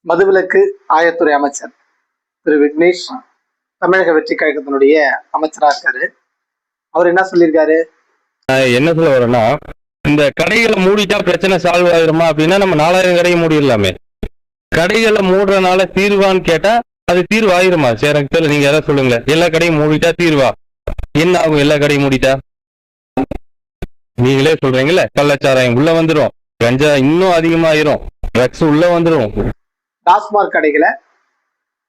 மதுவிலக்கு ஆயத்துறை அமைச்சர் திரு விக்னேஷ் தமிழக வெற்றி கழகத்தினுடைய அமைச்சரா இருக்காரு. அவர் என்ன சொல்லியிருக்காரு? என்ன சொல்ல வரேன்னா, இந்த கடைகளை மூடிட்டா பிரச்சனை சால்வ் ஆயிருமா அப்படின்னா நம்ம 4000 கடையை மூடிடலாமே. கடைகளை மூடுறதுனால தீர்வான்னு கேட்டா அது தீர்வு ஆயிருமா? சரி, எனக்கு தெரியல, நீங்க யாராவது சொல்லுங்க. எல்லா கடையும் மூடிட்டா தீர்வா? என்ன ஆகும் எல்லா கடையும் மூடிட்டா? நீங்களே சொல்றீங்கல்ல, கள்ளச்சாராயம் உள்ள வந்துடும், கஞ்சா இன்னும் அதிகமாயிரும், ட்ரக்ஸ் உள்ள வந்துடும். டாஸ்மாக் கடைகளை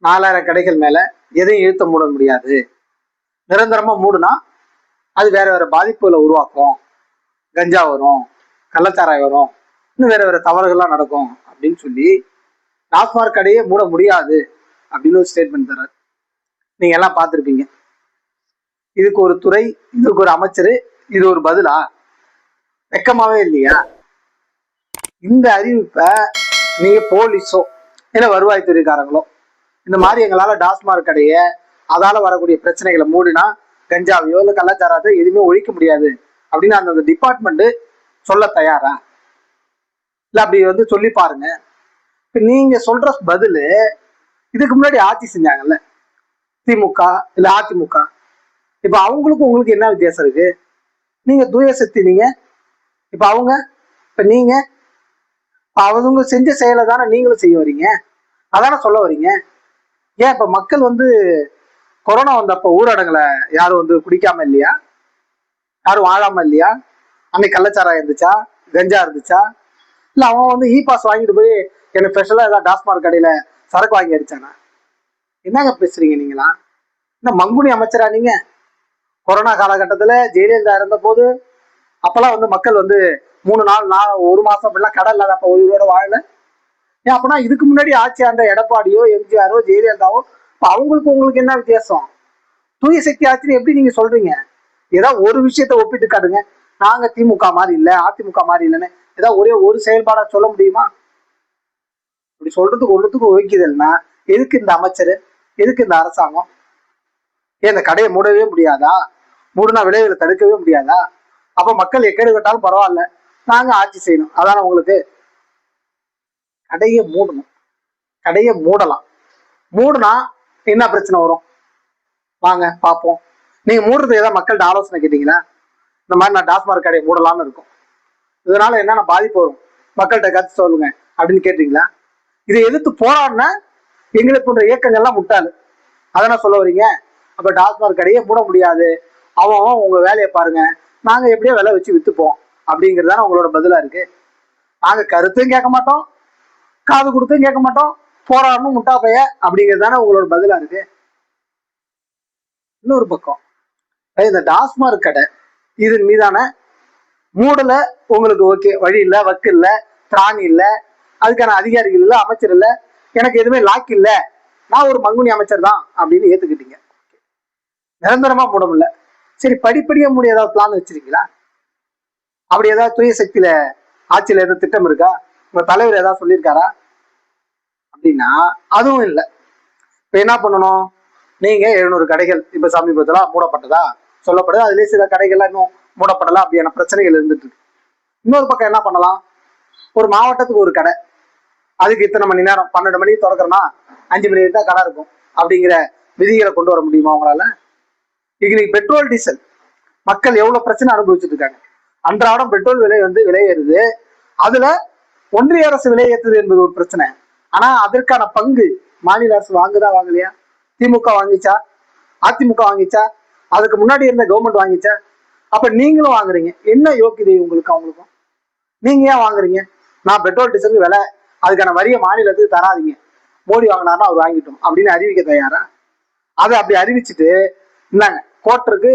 4000 கடைகள் மேல எதையும் இழுத்த மூட முடியாது. நிரந்தரமா மூடுனா அது வேற வேற பாதிப்புகளை உருவாக்கும். கஞ்சா வரும், கள்ளச்சாராயம் வரும், இன்னும் வேற வேற தவறுகள்லாம் நடக்கும் அப்படின்னு சொல்லி டாஸ்மாக் கடையே மூட முடியாது அப்படின்னு ஒரு ஸ்டேட்மெண்ட் தர்றாரு. நீங்க எல்லாம் பார்த்துருப்பீங்க. இதுக்கு ஒரு துறை, இதுக்கு ஒரு அமைச்சர், இது ஒரு பதிலா? வெக்கமாவே இல்லையா? இந்த அறிவிப்பை நீங்க போலீஸோ இல்ல வருவாய்த்துறைக்காரங்களோ இந்த மாதிரி எங்களால டாஸ்மாக் கடையை அதால வரக்கூடிய பிரச்சனைகளை மூடினா கஞ்சாவையோ இல்ல கள்ளச்சாராயத்தை எதுவுமே ஒழிக்க முடியாது அப்படின்னு அந்த டிபார்ட்மெண்ட் சொல்ல தயாரா? இல்ல அப்படி சொல்லி பாருங்க. இப்ப நீங்க சொல்ற பதிலு இதுக்கு முன்னாடி ஆட்சி செஞ்சாங்கல்ல திமுக இல்ல அதிமுக, இப்ப அவங்களுக்கும் உங்களுக்கு என்ன வித்தியாசம் இருக்கு? நீங்க தூய சக்தி, நீங்க இப்ப அவங்க, இப்ப நீங்க அவங்க செஞ்ச செயலை தானே நீங்களும் செய்ய வரீங்க, அதான சொல்ல வரீங்க. ஏன் இப்ப மக்கள் கொரோனா வந்தப்ப ஊரடங்குல யாரும் குடிக்காம இல்லையா? யாரும் வாழாம இல்லையா? அன்னைக்கு கள்ளச்சாராயம் இருந்துச்சா? கஞ்சா இருந்துச்சா? இல்ல அவன் இ பாஸ் வாங்கிட்டு போய் எனக்கு ஸ்பெஷலா ஏதாவது டாஸ்மாக் கடையில சரக்கு வாங்கி அடிச்சானா? என்னங்க பேசுறீங்க நீங்களா? என்ன மங்குனி அமைச்சரா நீங்க? கொரோனா காலகட்டத்துல ஜெயலலிதா இருந்த போது அப்பெல்லாம் மக்கள் 3 நாள் 1 மாசம் அப்படிலாம் கடை இல்லாத அப்ப உயிரோட வாழல. ஏன் அப்படின்னா இதுக்கு முன்னாடி ஆட்சி ஆண்ட எடப்பாடியோ எம்ஜிஆரோ ஜெயலலிதாவோ அவங்களுக்கு உங்களுக்கு என்ன வித்தியாசம்? தூய சக்தி ஆட்சின்னு எப்படி நீங்க சொல்றீங்க? ஏதாவது ஒரு விஷயத்த ஒப்பிட்டு காட்டுங்க. நாங்க திமுக மாதிரி இல்ல, அதிமுக மாதிரி இல்லைன்னு ஏதாவது ஒரே ஒரு செயல்பாடா சொல்ல முடியுமா? இப்படி சொல்றதுக்கு ஒன்றுத்துக்கு வைக்குதுன்னா எதுக்கு இந்த அமைச்சர், எதுக்கு இந்த அரசாங்கம்? ஏன் இந்த கடையை மூடவே முடியாதா? மூடுனா விளைவுகளை தடுக்கவே முடியாதா? அப்ப மக்கள் எக்கேடு கட்டாலும் பரவாயில்ல, நாங்க ஆட்சி செய்யணும் அதான உங்களுக்கு? கடையை மூடணும், கடையை மூடலாம். மூடுனா என்ன பிரச்சனை வரும்? வாங்க பார்ப்போம். நீங்க மூடுறது ஏதாவது மக்கள்கிட்ட ஆலோசனை கேட்டீங்களா? இந்த மாதிரி நான் டாஸ்மாக் கடையை மூடலாம்னு இருக்கும், இதனால என்னென்ன பாதிப்பு வரும் மக்கள்கிட்ட கருத்து சொல்லுங்க அப்படின்னு கேட்டீங்களா? இதை எதிர்த்து போராடினா எங்களை போன்ற இயக்கங்கள்லாம் முட்டாளு, அதான சொல்ல வரீங்க? அப்ப டாஸ்மாக் கடையே மூட முடியாது, அவன் உங்க வேலையை பாருங்க, நாங்க எப்படியோ விலை வச்சு வித்துப்போம் அப்படிங்கிறதான உங்களோட பதிலா இருக்கு. நாங்க கருத்தும் கேட்க மாட்டோம், காது கொடுத்தும் கேட்க மாட்டோம், போராடணும் முட்டா பைய அப்படிங்கிறதான உங்களோட பதிலா இருக்கு. இன்னொரு பக்கம் இந்த டாஸ்மாக் கடை இதன் மீதான மூடல உங்களுக்கு ஓகே, வழி இல்லை, வக்கு இல்லை, திராணி இல்லை, அதுக்கான அதிகாரிகள் இல்லை, அமைச்சர் இல்லை, எனக்கு எதுவுமே லாக் இல்லை, நான் ஒரு மங்குனி அமைச்சர் தான் அப்படின்னு ஏத்துக்கிட்டீங்க. நிரந்தரமா மூட முடியல, சரி படிப்படியா மூடி ஏதாவது பிளான் வச்சிருக்கீங்களா? அப்படி ஏதாவது தூய சக்தியில ஆட்சியில ஏதாவது திட்டம் இருக்கா? உங்க தலைவர் ஏதாவது சொல்லியிருக்காரா? அப்படின்னா அதுவும் இல்லை. இப்ப என்ன பண்ணணும்? நீங்க 700 கடைகள் இப்ப சமீபத்துல மூடப்பட்டதா சொல்லப்படுது, அதுலயே சில கடைகள்லாம் இன்னும் மூடப்படலாம், அப்படியான பிரச்சனைகள் இருந்துட்டு இருக்கு. இன்னொரு பக்கம் என்ன பண்ணலாம்? ஒரு மாவட்டத்துக்கு ஒரு கடை, அதுக்கு இத்தனை மணி நேரம், 12 மணிக்கு திறக்கிறோம்னா 5 மணி தான் கடை இருக்கும் அப்படிங்கிற விதிகளை கொண்டு வர முடியுமா உங்களால? இன்னைக்கு பெட்ரோல் டீசல் மக்கள் எவ்வளவு பிரச்சனை அனுபவிச்சுட்டு இருக்காங்க. அன்றாடம் பெட்ரோல் விலை விலையேறுது, அதுல ஒன்றிய அரசு விலை ஏற்றுது என்பது ஒரு பிரச்சனை. ஆனா அதற்கான பங்கு மாநில அரசு வாங்குதா வாங்கலையா? திமுக வாங்கிச்சா? அதிமுக வாங்கிச்சா? அதுக்கு முன்னாடி இருந்த கவர்மெண்ட் வாங்கிச்சா? அப்ப நீங்களும் வாங்குறீங்க, என்ன யோக்கியதை உங்களுக்கு அவங்களுக்கும்? நீங்க ஏன் வாங்குறீங்க? நான் பெட்ரோல் டீசலுக்கு விலை, அதுக்கான வரிய மாநிலத்துக்கு தராதிங்க, மோடி வாங்கினார்னா அவர் வாங்கிட்டோம் அப்படின்னு அறிவிக்க தயாரா? அதை அப்படி அறிவிச்சுட்டு இந்தாங்க கோட்டருக்கு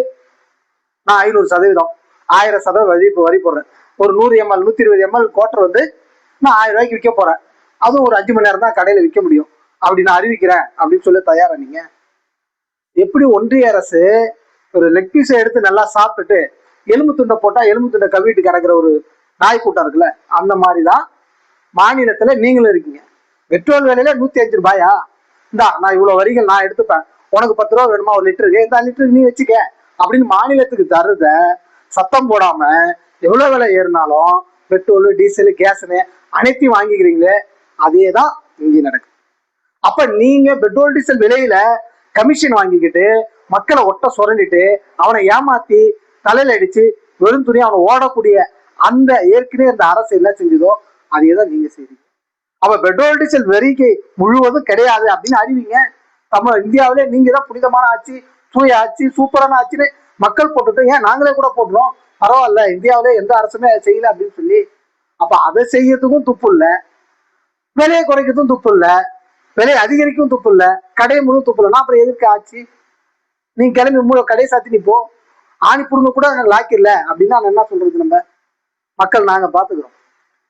நான் 500%, 1000% வரி போடுறேன், ஒரு 100 ml 120 ml கோட்டர் நான் 1000 ரூபாய்க்கு விற்க போறேன், அதுவும் ஒரு 5 மணி நேரம் தான் கடையில விற்க முடியும் அப்படி நான் அறிவிக்கிறேன் அப்படின்னு சொல்ல தயாரா நீங்க? எப்படி ஒன்றிய அரசு ஒரு லெக் பீஸை எடுத்து நல்லா சாப்பிட்டுட்டு எலும்பு துண்டை போட்டா எலும்பு துண்டை கவிட்டு கிடக்கிற ஒரு நாய் கூட்டம் இருக்குல்ல, அந்த மாதிரிதான் மாநிலத்துல நீங்களும் இருக்கீங்க. பெட்ரோல் விலையில 105 ரூபாயா? இந்தா நான் இவ்வளவு வரிகள் நான் எடுத்துப்பேன், உனக்கு 10 ரூபா வேணுமா ஒரு லிட்டருக்கு, இந்த லிட்டருக்கு நீ வச்சுக்க அப்படின்னு மாநிலத்துக்கு தருத சத்தம் போடாம எவ்வளவு விலை ஏறினாலும் பெட்ரோல் டீசல் கேஸ்ன்னு அனைத்தையும் வாங்கிக்கிறீங்களே, அதேதான் இங்கே நடக்குது. அப்ப நீங்க பெட்ரோல் டீசல் விலையில கமிஷன் வாங்கிக்கிட்டு மக்களை ஒட்ட சுரண்டிட்டு அவனை ஏமாத்தி தலையில அடிச்சு வெறும் துணி அவனை ஓடக்கூடிய அந்த ஏற்கனவே அந்த அரசு என்ன செஞ்சதோ அதையேதான் நீங்க செய்றீங்க. அப்ப பெட்ரோல் டீசல் வரிக்கு முழுவதும் கிடையாது அப்படின்னு அறிவிங்க. இந்தியாவிலே நீங்க தான் புனிதமான ஆட்சி, தூய ஆட்சி, சூப்பரான ஆட்சின்னு மக்கள் போட்டுட்டு ஏன் நாங்களே கூட போடுறோம், பரவாயில்ல இந்தியாவிலே எந்த அரசுமே அதை செய்யல அப்படின்னு சொல்லி. அப்ப அதை செய்யறதுக்கும் துப்பு இல்ல, விலையை குறைக்கிறதும் துப்பு இல்ல, விலை அதிகரிக்கும் துப்பு இல்ல, கடையை முழு துப்பு இல்லைன்னா அப்புறம் எதிர்க்க ஆட்சி? நீங்க கிளம்பி கடையை சாத்தி நீ போ, ஆணி புடுங்க கூட லாக் இல்லை அப்படின்னா என்ன சொல்றது? நம்ம மக்கள் நாங்க பாத்துக்கிறோம்.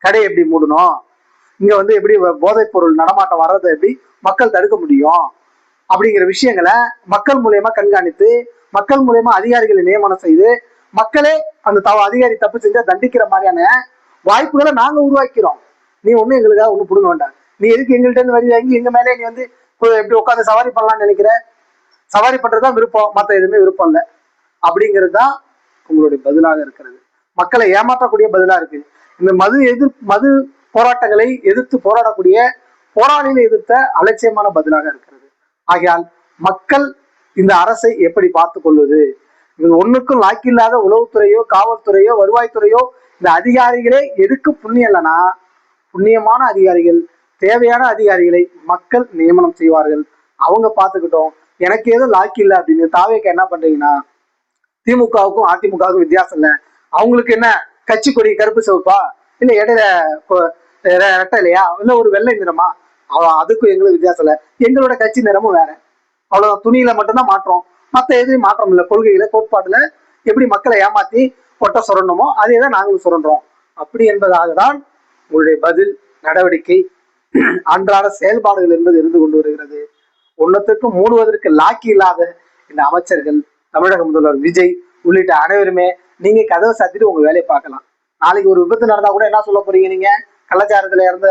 கடையை எப்படி மூடணும், இங்க எப்படி போதைப் பொருள் நடமாட்டம் வர்றதை எப்படி மக்கள் தடுக்க முடியும் அப்படிங்கிற விஷயங்களை மக்கள் மூலியமா கண்காணித்து, மக்கள் மூலியமா அதிகாரிகளை நியமனம் செய்து, மக்களே அந்த அதிகாரி தப்பு செஞ்சா தண்டிக்கிற மாதிரியான வாய்ப்புகளை நாங்க உருவாக்கிறோம். நீ ஒண்ணு எங்களுக்காக ஒண்ணு புடுங்க வேண்டாம். நீ எதுக்கு எங்கள்கிட்ட இருந்து வரி வாங்கி எங்க மேலே நீ எப்படி உட்காந்து சவாரி பண்ணலாம்னு நினைக்கிற? சவாரி பண்றதுதான் விருப்பம், மத்த எதுவுமே விருப்பம் இல்லை அப்படிங்கிறது தான் உங்களுடைய பதிலாக இருக்கிறது. மக்களை ஏமாற்றக்கூடிய பதிலா இருக்கு. இந்த மது போராட்டங்களை எதிர்த்து போராடக்கூடிய போராளிகளை எதிர்த்த அலட்சியமான பதிலாக இருக்கிறது. ஆகையால் மக்கள் இந்த அரசை எப்படி பார்த்து கொள்வது? இது ஒண்ணுக்கும் லாக்கில்லாத உளவுத்துறையோ, காவல்துறையோ, வருவாய்த்துறையோ, இந்த அதிகாரிகளே எதுக்கு புண்ணியம் இல்லைன்னா, புண்ணியமான அதிகாரிகள், தேவையான அதிகாரிகளை மக்கள் நியமனம் செய்வார்கள். அவங்க பார்த்துக்கிட்டோம். எனக்கு ஏதும் லாக்கி இல்லை அப்படின்னு தாவேக்கு என்ன பண்றீங்கன்னா, திமுகவுக்கும் அதிமுகவுக்கும் வித்தியாசம் இல்லை. அவங்களுக்கு என்ன கட்சி கொடி கருப்பு சிவப்பா, இல்ல இடையில ரெட்டை இல்லையா, இல்ல ஒரு வெள்ளை நிறமா, அதுக்கும் எங்களுக்கு வித்தியாசம் இல்லை. எங்களோட கட்சி நிறமும் வேற, அவ்வளவு துணியில மட்டும்தான் மாற்றம், மத்த எதுவும் மாற்றம் இல்லை. கொள்கையில, கோட்பாடுல எப்படி மக்களை ஏமாத்தி கொட்ட சுரண்டமோ அதே தான் நாங்களும் சுரண்டோம் அப்படி என்பதாக தான் உங்களுடைய பதில், நடவடிக்கை, அன்றாட செயல்பாடுகள் என்பது இருந்து கொண்டு வருகிறது. ஒன்னத்துக்கு மூடுவதற்கு லாக்கி இல்லாத இந்த அமைச்சர்கள், தமிழக முதல்வர் விஜய் உள்ளிட்ட அனைவருமே நீங்க கதவை சாத்திட்டு உங்க வேலையை பார்க்கலாம். நாளைக்கு ஒரு விபத்து நடந்தா கூட என்ன சொல்ல போறீங்க? நீங்க கள்ளச்சாரத்துல இறந்த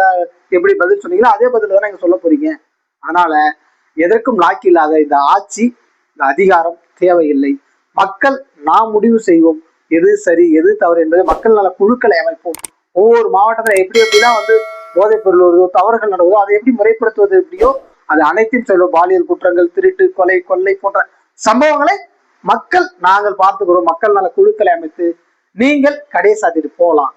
எப்படி பதில் சொன்னீங்களோ அதே பதில் தானே நீங்க சொல்ல போறீங்க. அதனால எதற்கும் லாக்கி இல்லாத இந்த ஆட்சி, இந்த அதிகாரம் தேவையில்லை. மக்கள் நாம் முடிவு செய்வோம் எது சரி எது தவறு என்பதை மக்கள் நல குழுக்களை அமைப்போம். ஒவ்வொரு மாவட்டத்துல எப்படி எப்படிலாம் போதைப் பொருள் வருதோ, தவறுகள் நடக்குதோ, அதை எப்படி முறைப்படுத்துவது எப்படியோ அது அனைத்தையும் சொல்லுவோம். பாலியல் குற்றங்கள், திருட்டு, கொலை, கொள்ளை போன்ற சம்பவங்களை நாங்கள் பார்த்துக்கிறோம். மக்கள் நல குழுக்களை அமைத்து நீங்கள் கடையை சாத்திட்டு போகலாம்.